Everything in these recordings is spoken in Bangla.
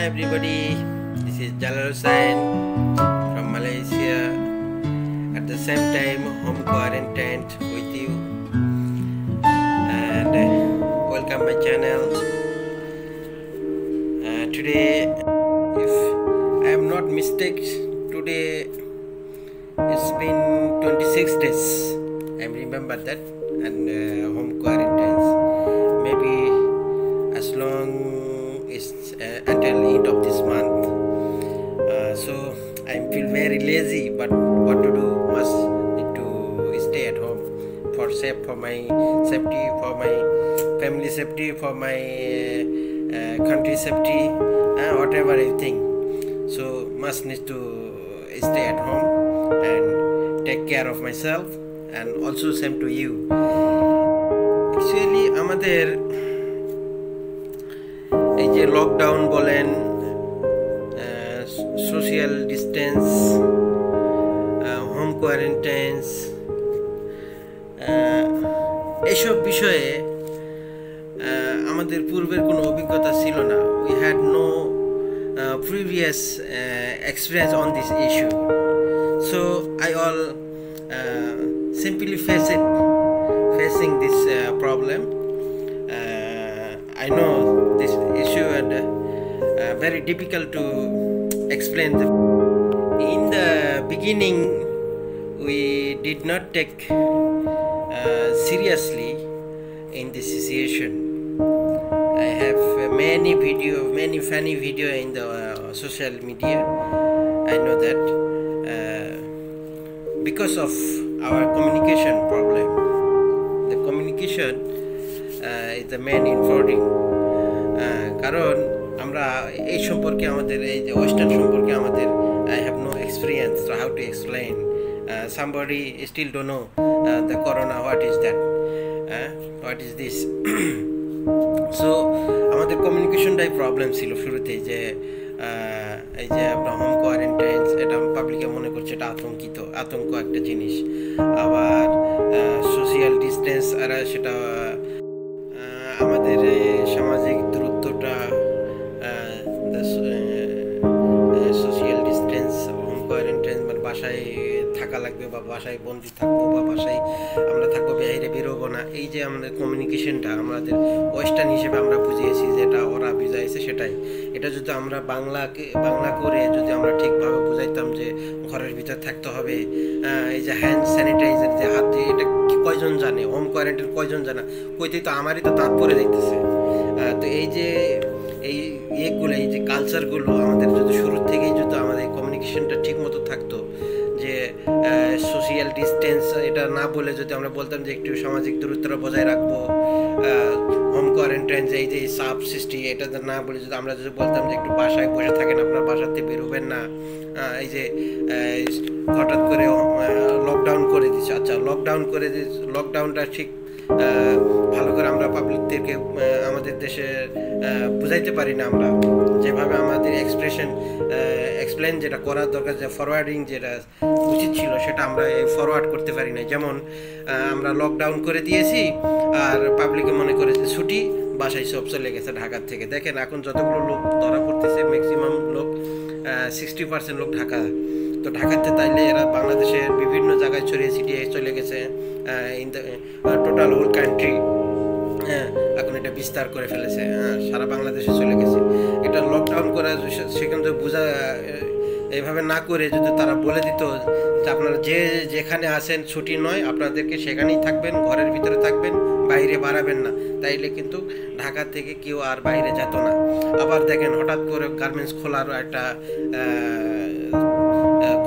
Hi everybody, this is Jalal Hussain from Malaysia. At the same time, home quarantine with you. And welcome my channel. Today, if I am not mistaken, today it's been 26 days. I remember that, and home quarantines. Maybe as long until end of this month. So I feel very lazy, but what to do? Must need to stay at home for my safety, for my family safety, for my country safety, whatever I think. So must need to stay at home and take care of myself, and also same to you. Actually, আমাদের এই যে লকডাউন বলেন, সোশ্যাল ডিস্টেন্স, হোম কোয়ারেন্টাইন্স, এইসব বিষয়ে আমাদের পূর্বের কোনো অভিজ্ঞতা ছিল না. We had no previous experience on this issue, so I all simply facing this problem. I know this issue, and very difficult to explain. In the beginning, we did not take seriously in this situation. I have many funny video in the social media. I know that because of our communication problem. The communication is the main important. কারণ আমরা এই সম্পর্কে আমাদের এই যে ওয়েস্টার্ন সম্পর্কে আমাদের I have no experience, so how to explain. Somebody still don't know the corona, what is that, what is this. So আমাদের কমিউনিকেশনটাই প্রবলেম ছিল শুরুতেই, যে এই যে আপনার হোম কোয়ারেন্টাইন্স, এটা পাবলিকে মনে করছে এটা আতঙ্ক একটা জিনিস, আবার সোশ্যাল ডিস্টেন্স, আর সেটা আমাদের সামাজিক দূরত্বটা, সোশ্যাল ডিস্টেন্স, হোম কোয়ারেন্টাইন মানে বাসায় থাকা লাগবে, বা বাসায় বন্দি থাকবো, বা বাসায় আমরা থাকবো, বাইরে বেরোবো না. এই যে আমাদের কমিউনিকেশনটা আমাদের ওয়েস্টার্ন হিসেবে আমরা বুঝিয়েছি, যেটা ওরা বুঝাইছে সেটাই. এটা যদি আমরা বাংলা করে যদি আমরা ঠিকভাবে বুঝাইতাম যে ঘরের ভিতর থাকতে হবে, এই যে হ্যান্ড স্যানিটাইজার, যে হাত দিয়ে, এটা কয়জন জানে? হোম কোয়ারেন্টাইন কয়জন জানা? কইতেই তো আমারই তো দাঁত পড়ে যাইতেছে. তো এই যে এইগুলো, এই যে কালচারগুলো আমাদের যদি শুরুর থেকেই যদি আমাদের কমিউনিকেশনটা ঠিক মতো থাকতো, যে সোশ্যাল ডিস্টেন্স এটা না বলে যদি আমরা বলতাম যে একটু সামাজিক দূরত্বটা বজায় রাখবো, হোম কোয়ারেন্টাইন যে এই যে চাপ সৃষ্টি, এটা না বলে যদি আমরা বলতাম যে একটু বাসায় বসে থাকেন, আপনার বাসাতে বেরোবেন না, এই যে হঠাৎ করে লকডাউন করে দিচ্ছে. আচ্ছা, লকডাউনটা ঠিক ভালো করে আমরা পাবলিকদেরকে আমাদের দেশে বুঝাইতে পারি না. আমরা যেভাবে আমাদের এক্সপ্লেন যেটা করার দরকার, যে ফরওয়ার্ডিং যেটা উচিত ছিল, সেটা আমরা ফরওয়ার্ড করতে পারি না. যেমন আমরা লকডাউন করে দিয়েছি, আর পাবলিকে মনে করেছে ছুটি, বাসায় সব চলে গেছে ঢাকার থেকে. দেখেন এখন যতগুলো লোক ধরা পড়তেছে, ম্যাক্সিমাম লোক 60% লোক ঢাকা. তো ঢাকাতে তাইলে এরা বাংলাদেশের বিভিন্ন জায়গায় ছড়িয়ে ছিটিয়ে চলে গেছে, in the total whole country. এখন এটা বিস্তার করে ফেলেছে, সারা বাংলাদেশে চলে গেছে. এটা লকডাউন করা, সেখানে যদি বোঝা এইভাবে না করে যদি তারা বলে দিত যে আপনারা যেখানে আছেন ছুটি নয়, আপনাদেরকে সেখানেই থাকবেন, ঘরের ভিতরে থাকবেন, বাইরে বাড়াবেন না, তাইলে কিন্তু ঢাকা থেকে কেউ আর বাইরে যেত না. আবার দেখেন হঠাৎ করে গার্মেন্টস খোলার একটা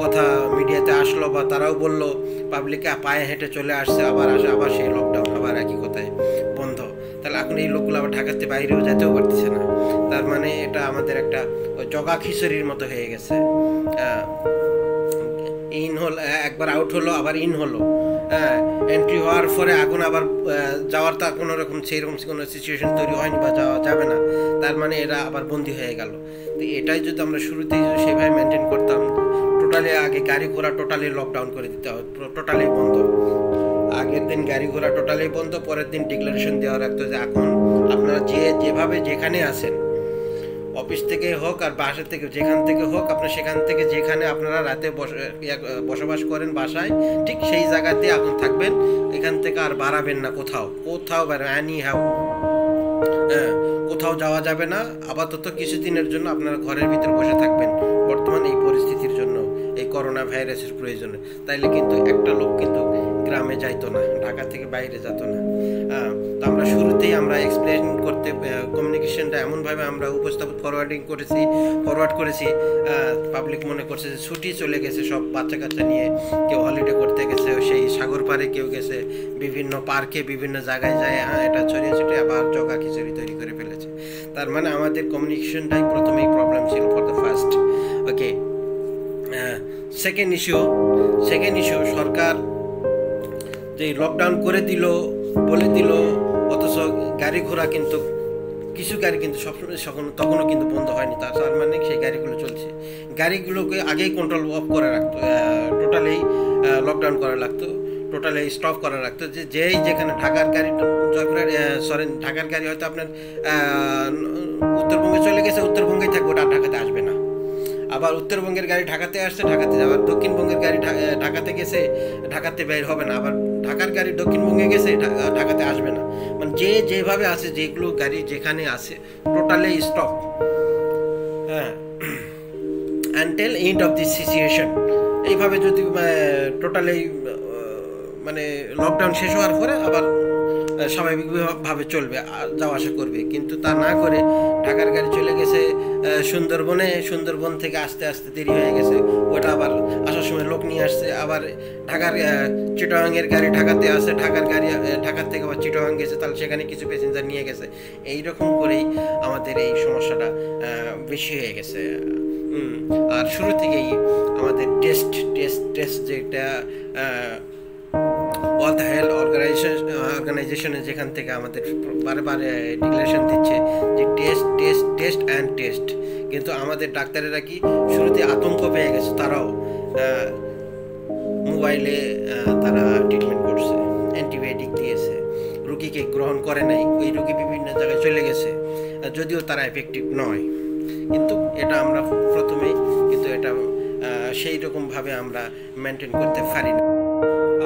কথা মিডিয়াতে আসলো, বা তারাও বললো, পাবলিকে পায়ে হেঁটে চলে আসছে, আবার সেই লকডাউন, আবার একই কথায় বন্ধ. তাহলে এখন এই লোকগুলো আবার ঢাকাতে বাইরেও যেতেও পারতেছে না. তার মানে এটা আমাদের একটা জগা খিচুড়ির মতো হয়ে গেছে. ইন হল, একবার আউট হলো, আবার ইন হলো, এন্ট্রি হওয়ার পরে এখন আবার যাওয়ার তো কোনো রকম সেইরকম কোনো সিচুয়েশন তৈরি হয়নি, বা যাওয়া যাবে না. তার মানে এরা আবার বন্দি হয়ে গেল. তো এটাই যদি আমরা শুরুতেই যদি সেভাবে মেনটেন করতাম, টোটালি আগে গাড়ি ঘোড়া টোটালি লকডাউন করে দিতে হবে, টোটালি বন্ধ. আগের দিন গাড়ি ঘোড়া টোটালি বন্ধ, পরের দিন ডিক্লারেশন দেওয়া রাখতো যে এখন আপনারা যেভাবে যেখানে আছেন অফিস থেকে হোক আর বাসা থেকে যেখান থেকে হোক, আপনার সেখান থেকে যেখানে আপনারা রাতে বসবাস করেন বাসায়, ঠিক সেই জায়গাতে আপনি থাকবেন। এখান থেকে আর বাড়াবেন না, কোথাও অ্যানি হাউ, হ্যাঁ, কোথাও যাওয়া যাবে না। আপাতত কিছুদিনের জন্য আপনারা ঘরের ভিতর বসে থাকবেন বর্তমান এই পরিস্থিতির জন্য, এই করোনা ভাইরাসের প্রয়োজনে। তাইলে কিন্তু একটা লোক কিন্তু গ্রামে যাইতো না, ঢাকা থেকে বাইরে যেত না। তো আমরা শুরুতেই আমরা এক্সপ্লেন করতে কমিউনিকেশনটা এমনভাবে আমরা ফরওয়ার্ড করেছি, পাবলিক মনে করছে যে ছুটি চলে গেছে, সব বাচ্চা কাচ্চা নিয়ে কেউ হলিডে করতে গেছে, সেই সাগর পাড়ে কেউ গেছে, বিভিন্ন পার্কে বিভিন্ন জায়গায় যায়, এটা ছড়িয়ে ছিটিয়ে আবার জগা খিচুড়ি তৈরি করে ফেলেছে। তার মানে আমাদের কমিউনিকেশনটাই প্রথমেই প্রবলেম ছিল for the first. Okay, second issue সরকার যে লকডাউন করে বলে দিল, অথচ গাড়ি ঘোড়া কিন্তু কিছু গাড়ি কিন্তু সবসময় তখনও কিন্তু বন্ধ হয়নি। তার মানে সেই গাড়িগুলো চলছে, গাড়িগুলোকে আগেই কন্ট্রোল অফ করে রাখতো, টোটালি লকডাউন করা লাগতো, টোটালি স্টপ করা রাখতো। যেই যেখানে ঢাকার গাড়ি হয়তো আপনার উত্তরবঙ্গে চলে গেছে, উত্তরবঙ্গেই থাকবে, ওটা ঢাকাতে আসবে না। আবার উত্তরবঙ্গের গাড়ি ঢাকাতে আসছে, ঢাকাতে আবার দক্ষিণবঙ্গের গাড়ি ঢাকাতে গেছে, ঢাকাতে বের হবে না। আবার ঢাকার গাড়ি দক্ষিণবঙ্গে গেছে, ঢাকাতে আসবে না। মানে যেভাবে আছে, যেগুলো গাড়ি যেখানে আছে টোটালি স্টপ, হ্যাঁ, until end of this situation. এইভাবে যদি টোটালি মানে লকডাউন শেষ হওয়ার পরে আবার স্বাভাবিকভাবে চলবে, যাওয়া আসা করবে। কিন্তু তা না করে ঢাকার গাড়ি চলে গেছে সুন্দরবন থেকে আসতে আসতে দেরি হয়ে গেছে, ওটা আবার আসার সময় লোক নিয়ে আসছে। আবার ঢাকার চিটাগাংয়ের গাড়ি ঢাকাতে আসে, ঢাকার থেকে আবার চিটাগাং গেছে, তাহলে সেখানে কিছু প্যাসেঞ্জার নিয়ে গেছে। এইরকম করেই আমাদের এই সমস্যাটা বেশি হয়ে গেছে। আর শুরু থেকেই আমাদের টেস্ট যেটা ওয়ার্ল্ড হেলথ অর্গানাইজেশনে যেখান থেকে আমাদের বারে ডিক্লারেশন দিচ্ছে যে টেস্ট, কিন্তু আমাদের ডাক্তারেরা কি শুরুতে আতঙ্ক পেয়ে গেছে, তারাও মোবাইলে তারা ট্রিটমেন্ট করছে, অ্যান্টিবায়োটিক দিয়েছে, রুগীকে গ্রহণ করে নাই, ওই রুগী বিভিন্ন জায়গায় চলে গেছে, যদিও তারা এফেক্টিভ নয়। কিন্তু এটা আমরা প্রথমেই কিন্তু এটা সেই রকমভাবে আমরা মেনটেন করতে পারি না।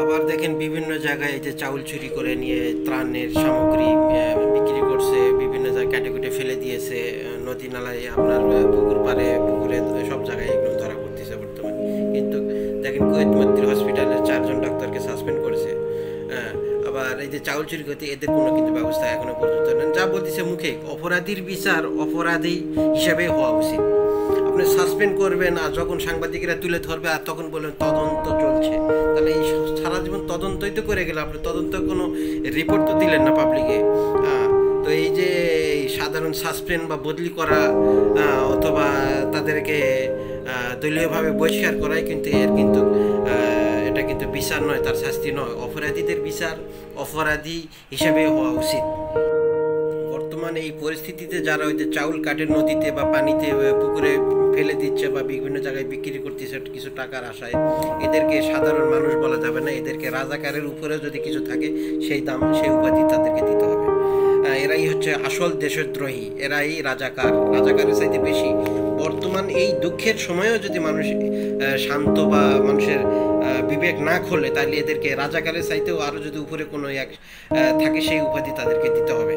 আবার দেখেন বিভিন্ন জায়গায় এই যে চাউল চুরি করে নিয়ে ত্রাণের সামগ্রী বিক্রি করছে, বিভিন্ন জায়গায় কাটে ফেলে দিয়েছে, নদী নালায়, আপনার পুকুরে সব জায়গায় এগুলো ধরা পড়তেছে বর্তমানে। কিন্তু দেখেন কুয়েত মন্ত্রী হসপিটালের 4 জন ডাক্তারকে সাসপেন্ড করেছে। আবার এই যে চাউল চুরি করতে এদের কোনো কিন্তু ব্যবস্থা এখনো পর্যন্ত নেই। যা বলতেছে মুখে, অপরাধীর বিচার অপরাধী হিসাবে হওয়া উচিত। আপনি সাসপেন্ড করবেন আর যখন সাংবাদিকেরা তুলে ধরবে আর তখন বলবেন তদন্ত চলছে, তাহলে এই সারা জীবন তদন্তই তো করে গেলে, আপনি তদন্ত কোনো রিপোর্ট তো দিলেন না পাবলিকে। তো এই যে সাধারণ সাসপেন্ড বা বদলি করা অথবা তাদেরকে দলীয়ভাবে বহিষ্কার করাই কিন্তু এটা কিন্তু বিচার নয়, তার শাস্তি নয়। অপরাধীদের বিচার অপরাধী হিসাবে হওয়া উচিত। বর্তমানে এই পরিস্থিতিতে যারা ওই যে চাউল কাটে নদীতে বা পানিতে পুকুরে ফেলে দিচ্ছে বা বিভিন্ন জায়গায় বিক্রি করতেছে কিছু টাকার আশায়, এদেরকে সাধারণ মানুষ বলা যাবে না, এদেরকে রাজাকারের উপরে যদি কিছু থাকে সেই সেই উপাধি তাদেরকে দিতে হবে। এরাই হচ্ছে আসল দেশদ্রোহী, এরাই রাজাকারের চাইতে বেশি। বর্তমান এই দুঃখের সময়েও যদি মানুষ শান্ত বা মানুষের বিবেক না খোলে, তাহলে এদেরকে রাজাকারের চাইতেও আরও যদি উপরে কোনো এক থাকে সেই উপাধি তাদেরকে দিতে হবে।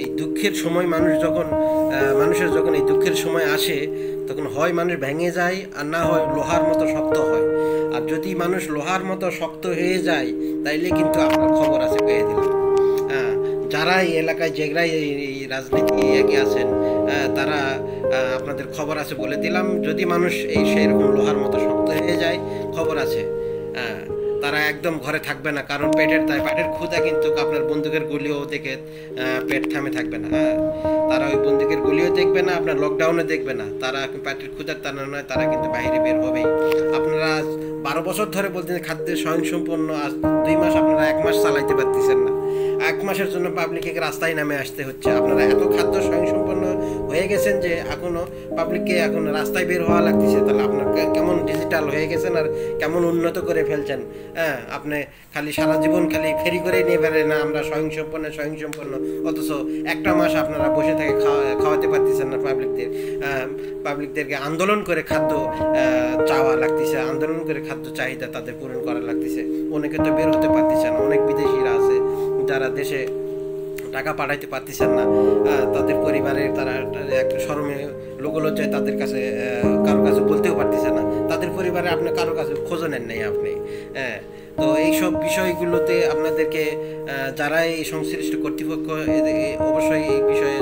এই দুঃখের সময় মানুষের যখন এই দুঃখের সময় আসে, তখন হয় মানুষ ভেঙে যায় আর না হয় লোহার মতো শক্ত হয়। আর যদি মানুষ লোহার মতো শক্ত হয়ে যায়, তাইলে কিন্তু আপনার খবর আছে, পেয়ে দিলাম। যারা এই এলাকায় যেগুলাই এই রাজনীতি এগিয়ে আছেন, তারা আপনাদের খবর আছে বলে দিলাম। যদি মানুষ সেই রকম লোহার মতো শক্ত হয়ে যায়, খবর আছে, তারা একদম ঘরে থাকবে না। কারণ পেটের ক্ষুধা কিন্তু আপনার বন্দুকের গুলিও দেখে পেট থামে থাকবে না। তারা ওই বন্দুকের গুলিও দেখবে না, আপনার লকডাউনে দেখবে না, তারা পেটের ক্ষুধার টানা নয়, তারা কিন্তু বাইরে বের হবেই। আপনারা 12 বছর ধরে বলতেন খাদ্যের স্বয়ংসম্পন্ন, আজ 2 মাস আপনারা 1 মাস চালাইতে পারতেছেন না। 1 মাসের জন্য পাবলিককে রাস্তায় নামে আসতে হচ্ছে। আপনারা এত খাদ্য স্বয়ংসম্পন্ন হয়ে হয়ে গেছেন যে এখনও পাবলিককে এখন রাস্তায় বের হওয়া লাগতেছে, তাহলে আপনার কেমন ডিজিটাল হয়ে গেছেন আর কেমন উন্নত করে ফেলছেন। হ্যাঁ, আপনি খালি সারা জীবন খালি ফেরি করেই নিয়ে বেড়ে না আমরা স্বয়ংসম্পন্ন, অথচ একটা মাস আপনারা বসে থেকে খাওয়াতে পারতেছেন না পাবলিকদেরকে আন্দোলন করে খাদ্য চাওয়া লাগতেছে, আন্দোলন করে খাদ্য চাহিদা তাদের পূরণ করা লাগতেছে। অনেকে তো বের হতে পারতেছে না, অনেক বিদেশিরা আছে যারা দেশে টাকা পাঠাইতে পারতেছেন না, তাদের পরিবারের তারা একটা শরমে লোকলজ্জায় তাদের কাছে কারো কাছে বলতেও পারতেছে না, তাদের পরিবারে আপনি কারো কাছে খোঁজও নেন নাই আপনি। হ্যাঁ, তো এইসব বিষয়গুলোতে আপনাদেরকে যারা এই সংশ্লিষ্ট কর্তৃপক্ষ অবশ্যই এই বিষয়ে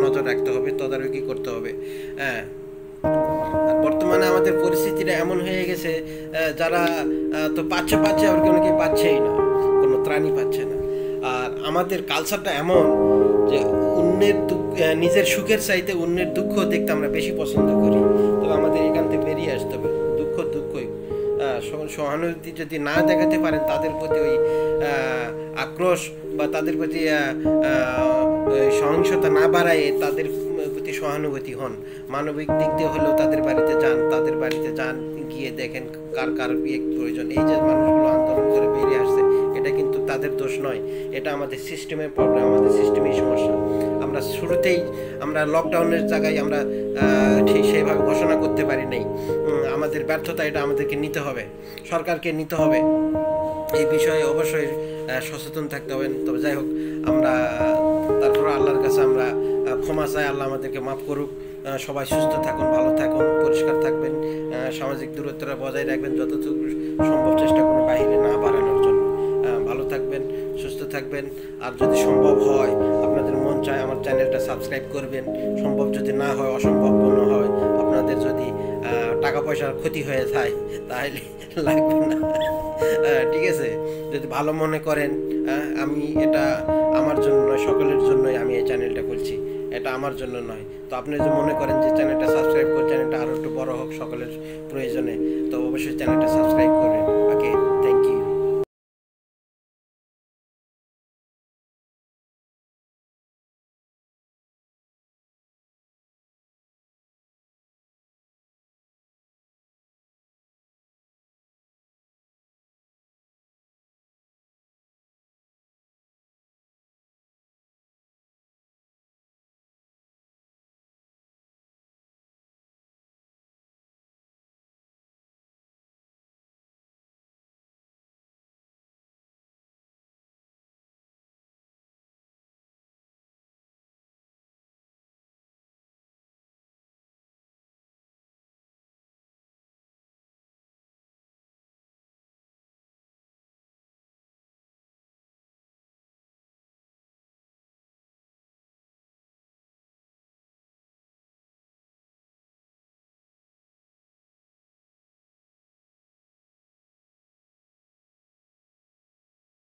নজর রাখতে হবে, তদারকি করতে হবে। হ্যাঁ, বর্তমানে আমাদের পরিস্থিতিটা এমন হয়ে গেছে, যারা তো পাচ্ছে আর অনেকে পাচ্ছেই না, কোনো ত্রাণই পাচ্ছে না। আর আমাদের কালচারটা এমন যে অন্যের নিজের সুখের চাইতে অন্যের দুঃখ দেখতে আমরা বেশি পছন্দ করি। তো আমাদের এখান থেকে বেরিয়ে আসতে হবে, দুঃখই সহানুভূতি যদি না দেখাতে পারেন তাদের প্রতি ওই আক্রোশ বা তাদের প্রতি সহিংসতা না বাড়ায় তাদের প্রতি সহানুভূতি হন, মানবিক দিক দিয়ে হলেও তাদের বাড়িতে যান, গিয়ে দেখেন কার প্রয়োজন। এই যে মানুষগুলো আন্দোলন করে বেরিয়ে আসছে, এটা কিন্তু তাদের দোষ নয়, এটা আমাদের সিস্টেমের প্রবলেম, আমাদের সিস্টেমের সমস্যা। আমরা শুরুতেই আমরা লকডাউনের জায়গায় আমরা ঠিক সেইভাবে ঘোষণা করতে পারি নাই, আমাদের ব্যর্থতা এটা আমাদেরকে নিতে হবে, সরকারকে নিতে হবে, এই বিষয়ে অবশ্যই সচেতন থাকতে হবে। তবে যাই হোক, আমরা তারপর আল্লাহর কাছে আমরা ক্ষমা চাই, আল্লাহ আমাদেরকে মাফ করুক। সবাই সুস্থ থাকুন, ভালো থাকুন, পরিষ্কার থাকবেন, সামাজিক দূরত্বটা বজায় রাখবেন, যতটুকু সম্ভব চেষ্টা করুন বাইরে না বাড়ানোর জন্য। ভালো থাকবেন, সুস্থ থাকবেন। আর যদি সম্ভব হয়, আপনাদের মন চায় আমার চ্যানেলটা সাবস্ক্রাইব করবেন, সম্ভব যদি না হয়, অসম্ভব কোনো হয়, আপনাদের যদি টাকা পয়সার ক্ষতি হয়ে যায় তাহলে লাগবে না, ঠিক আছে? যদি ভালো মনে করেন, আমি এটা আমার জন্য নয়, সকলের জন্যই আমি এই চ্যানেলটা খুলছি, এটা আমার জন্য নয়। তো আপনি যদি মনে করেন যে চ্যানেলটা সাবস্ক্রাইব করে চ্যানেলটা আরও একটু বড় হোক সকলের প্রয়োজনে, তো অবশ্যই চ্যানেলটা সাবস্ক্রাইব করবেন। ওকে।